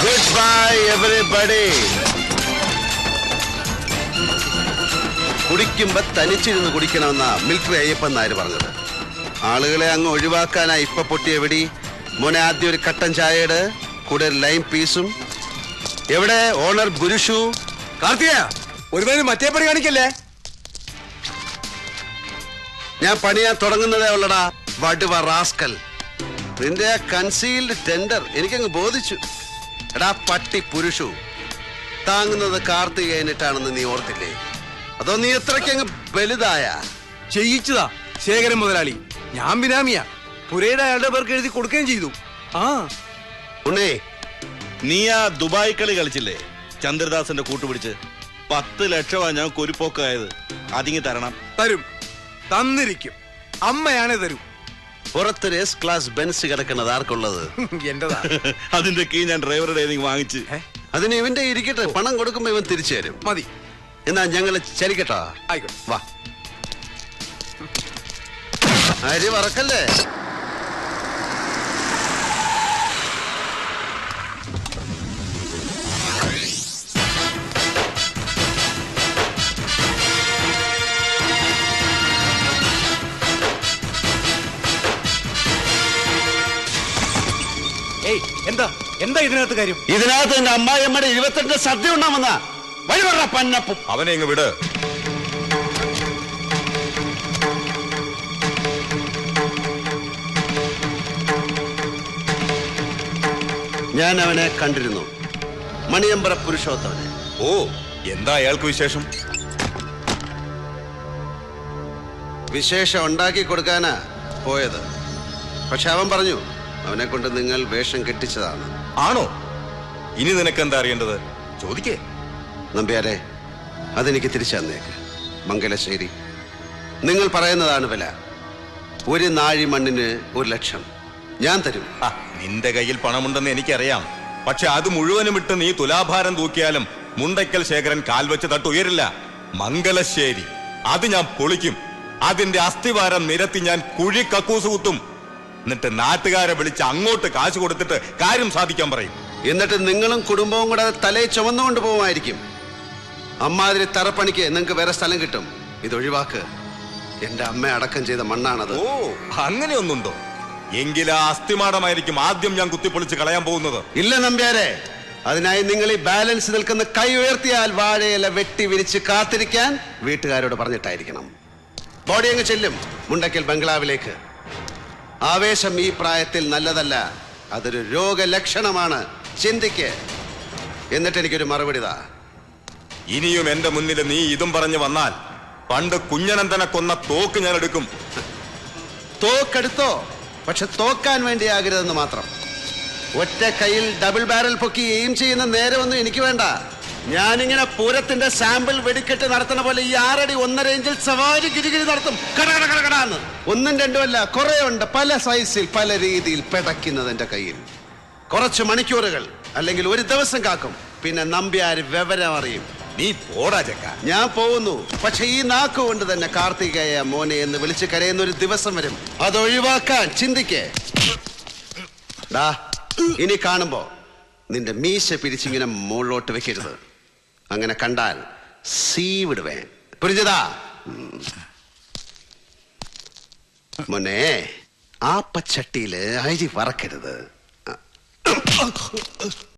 Goodbye, everybody. കുടിക്കുമ്പോ തനിച്ചിരുന്ന് കുടിക്കണമെന്നാ മിലിറ്ററി അയ്യപ്പൻ നായർ പറഞ്ഞത്. ആളുകളെ അങ്ങ് ഒഴിവാക്കാനാ ഇപ്പൊ പൊട്ടിയ വെടി. മോനെ ആദ്യം ഒരു കട്ടൻ ചായയുടെ കൂടെ ഒരു ലൈം പീസും. എവിടെ ഓണർ ഗുരുഷു? കാർത്തിക ഒരു മറ്റേ പണി കാണിക്കല്ലേ? ഞാൻ പണിയാൻ തുടങ്ങുന്നതേ ഉള്ളടാ വടുവ റാസ്കൽ. നിന്റെ ആ കൺസീൽഡ് ടെൻഡർ എനിക്കങ്ങ് ബോധിച്ചു. എടാ പട്ടി പുരുഷു, താങ്ങുന്നത് കാർത്തികേയനിട്ടാണെന്ന് നീ ഓർത്തില്ലേ? അതോ നീ എത്രയ്ക്ക് അങ്ങ് വലുതായ? ചെയ്യിച്ചതാ ശേഖരൻ മുതലാളി. ഞാൻ ബിനാമിയ. പുരയുടെ അയാളുടെ പേർക്ക് എഴുതി കൊടുക്കുകയും ചെയ്തു. ഉണ്ണേ, നീ ആ ദുബായ് കളി കളിച്ചില്ലേ ചന്ദ്രദാസന്റെ കൂട്ടുപിടിച്ച്? 10 ലക്ഷമാ ഞാൻ കൊരിപ്പോക്കായത്. അതിങ്ങി തരണം. തരും, തന്നിരിക്കും. അമ്മയാണേ തരും. പുറത്തൊരു എസ് ക്ലാസ് ബെൻസ് കിടക്കുന്നത് ആർക്കുള്ളത്? എന്റെതാ. അതിന്റെ കീ ഞാൻ ഡ്രൈവറുടെ വാങ്ങിച്ച്. അതിന് ഇവന്റെ ഇരിക്കട്ടെ, പണം കൊടുക്കുമ്പോ ഇവൻ തിരിച്ചു തരും. മതി. എന്നാ ഞങ്ങള് ചലിക്കട്ടോ? ആയിക്കോട്ടെ, വാ. അരി വറക്കല്ലേ? എന്താ ഇതിനകത്ത് കാര്യം? ഇതിനകത്ത് എന്റെ അമ്മായിയമ്മയുടെ 22 സദ്യ ഉണ്ടാമെന്ന വഴിപറ പന്നപ്പും. അവനെ ഇങ്ങ് വിട്. ഞാൻ അവനെ കണ്ടിരുന്നു, മണിയമ്പറ പുരുഷോത്തമനെ. ഓ, എന്താ അയാൾക്ക് വിശേഷം? വിശേഷം ഉണ്ടാക്കി കൊടുക്കാനാ പോയത്. പക്ഷെ അവൻ പറഞ്ഞു അവനെ കൊണ്ട് നിങ്ങൾ വേഷം കെട്ടിച്ചതാണ്. ആണോ? ഇനി നിനക്ക് എന്താ അറിയേണ്ടത്? ചോദിക്കേ. നമ്പ്യാരെ, അതെനിക്ക് തിരിച്ചു തന്നേക്ക്. മംഗലശ്ശേരി, നിങ്ങൾ പറയുന്നതാണ് വില. ഒരു നാഴി മണ്ണിന് 1 ലക്ഷം ഞാൻ തരും. നിന്റെ കയ്യിൽ പണമുണ്ടെന്ന് എനിക്കറിയാം. പക്ഷെ അത് മുഴുവനും ഇട്ട് നീ തുലാഭാരം തൂക്കിയാലും മുണ്ടയ്ക്കൽ ശേഖരൻ കാൽവെച്ച് തട്ടുയരില്ല. മംഗലശ്ശേരി അത് ഞാൻ പൊളിക്കും. അതിന്റെ അസ്ഥിവാരം നിരത്തി ഞാൻ കുഴി കക്കൂസ് കുത്തും. എന്നിട്ട് നാട്ടുകാരെ വിളിച്ച് അങ്ങോട്ട് കാശ് കൊടുത്തിട്ട് കാര്യം സാധിക്കാൻ പറയും. എന്നിട്ട് നിങ്ങളും കുടുംബവും കൂടെ തലയിൽ ചുമന്നുകൊണ്ട് പോവുമായിരിക്കും. അമ്മാതിരി തറപ്പണിക്ക് നിങ്ങൾക്ക് വേറെ സ്ഥലം കിട്ടും. ഇതൊഴിവാക്ക്. എന്റെ അമ്മ അടക്കം ചെയ്ത മണ്ണാണത്. ഓ, അങ്ങനെയൊന്നുണ്ടോ? എങ്കിലാ അസ്ഥിമാടമായിരിക്കും ആദ്യം ഞാൻ കുത്തിപ്പൊളിച്ച് കളയാൻ പോകുന്നത്. ഇല്ല നമ്പ്യാരെ, അതിനായി നിങ്ങൾ ഈ ബാലൻസ് നിൽക്കുന്ന കൈ ഉയർത്തിയാൽ വാഴയില വെട്ടി വിരിച്ച് കാത്തിരിക്കാൻ വീട്ടുകാരോട് പറഞ്ഞിട്ടായിരിക്കണം. ബോഡി അങ്ങ് ചെല്ലും മുണ്ടക്കൽ ബംഗ്ലാവിലേക്ക്. ആവേശം ഈ പ്രായത്തിൽ നല്ലതല്ല, അതൊരു രോഗലക്ഷണമാണ്. ചിന്തിക്ക്. എന്നിട്ട് എനിക്കൊരു മറുപടി താ. ഇനിയും എന്റെ മുന്നിൽ നീ ഇതും പറഞ്ഞു വന്നാൽ പണ്ട് കുഞ്ഞനന്തനെ കൊന്ന തോക്ക് ഞാൻ എടുക്കും. തോക്കെടുത്തോ, പക്ഷെ തോക്കാൻ വേണ്ടിയാകരുതെന്ന് മാത്രം. ഒറ്റ കയ്യിൽ ഡബിൾ ബാരൽ പൊക്കി എയിം ചെയ്യുന്ന നേരമൊന്നും എനിക്ക് വേണ്ട. ഞാനിങ്ങനെ പൂരത്തിന്റെ സാമ്പിൾ വെടിക്കെട്ട് നടത്തുന്ന പോലെ ഈ 6 അടി 1.5 ഇഞ്ചിൽ സവാരി ഗിരിഗിരി നടത്തും. കടകടകടകടാന്ന് 1ഉം 2ഉം അല്ല, കുറെ ഉണ്ട്. പല സൈസിൽ പല രീതിയിൽ പെടയ്ക്കുന്നത് എന്റെ കയ്യിൽ. കുറച്ച് മണിക്കൂറുകൾ അല്ലെങ്കിൽ ഒരു ദിവസം കാക്കും. പിന്നെ നമ്പ്യാര് വിവരം അറിയും. നീ പോടാ ചെക്ക. ഞാൻ പോകുന്നു. പക്ഷെ ഈ നാക്കുകൊണ്ട് തന്നെ കാർത്തികേയ മോനെ എന്ന് വിളിച്ച് കരയുന്ന ഒരു ദിവസം വരും. അതൊഴിവാക്കാൻ ചിന്തിക്കേ. ഇനി കാണുമ്പോ നിന്റെ മീശ പിരിച്ചിങ്ങനെ മുകളിലോട്ട് വെക്കരുത്. അങ്ങനെ കണ്ടാൽ സീ വിടുവേ. പുരിഞ്ഞതാ മോനെ, ആ പച്ചട്ടിയില് അരി വറക്കരുത്.